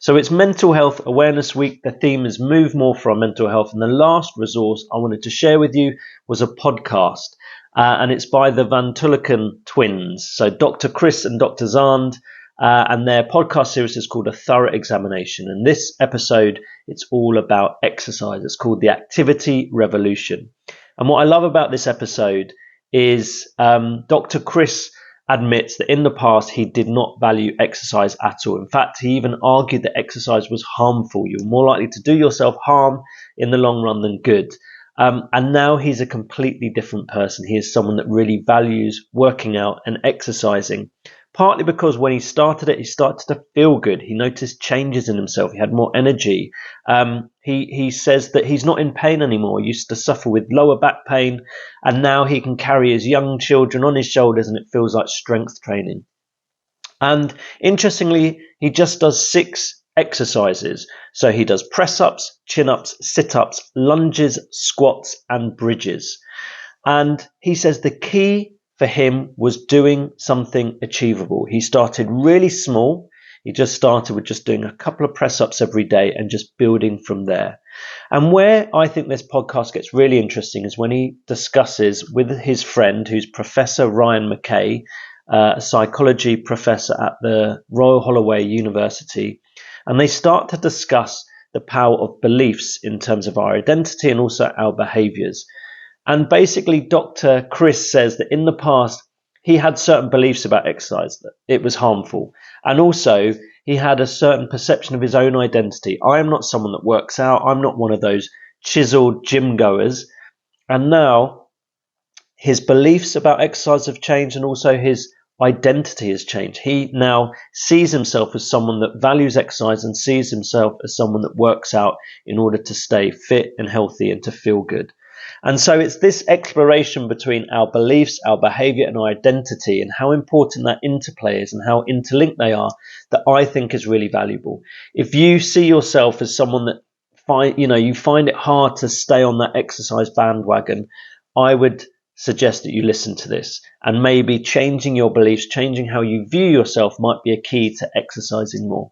So it's Mental Health Awareness Week. The theme is Move More for Our Mental Health. And the last resource I wanted to share with you was a podcast. And it's by the Tulleken twins. So Dr. Chris and Dr. Xand. And their podcast series is called A Thorough Examination. And this episode, it's all about exercise. It's called The Activity Revolution. And what I love about this episode is Dr. Chris admits that in the past he did not value exercise at all. In fact, he even argued that exercise was harmful. You're more likely to do yourself harm in the long run than good. And now he's a completely different person. He is someone that really values working out and exercising, partly because when he started it, he started to feel good. He noticed changes in himself. He had more energy. He says that he's not in pain anymore. He used to suffer with lower back pain, and now he can carry his young children on his shoulders, and it feels like strength training. And interestingly, he just does 6 exercises. So he does press-ups, chin-ups, sit-ups, lunges, squats, and bridges. And he says the key for him was doing something achievable. He started really small. He just started with just doing a couple of press-ups every day and just building from there. And where I think this podcast gets really interesting is when he discusses with his friend, who's Professor Ryan McKay, a psychology professor at the Royal Holloway University, and they start to discuss the power of beliefs in terms of our identity and also our behaviours. And basically, Dr. Chris says that in the past, he had certain beliefs about exercise, that it was harmful. And also, he had a certain perception of his own identity. I am not someone that works out. I'm not one of those chiseled gym goers. And now, his beliefs about exercise have changed, and also his identity has changed. He now sees himself as someone that values exercise and sees himself as someone that works out in order to stay fit and healthy and to feel good. And so it's this exploration between our beliefs, our behavior, and our identity, and how important that interplay is and how interlinked they are, that I think is really valuable. If you see yourself as someone that you find it hard to stay on that exercise bandwagon, I would suggest that you listen to this, and maybe changing your beliefs, changing how you view yourself might be a key to exercising more.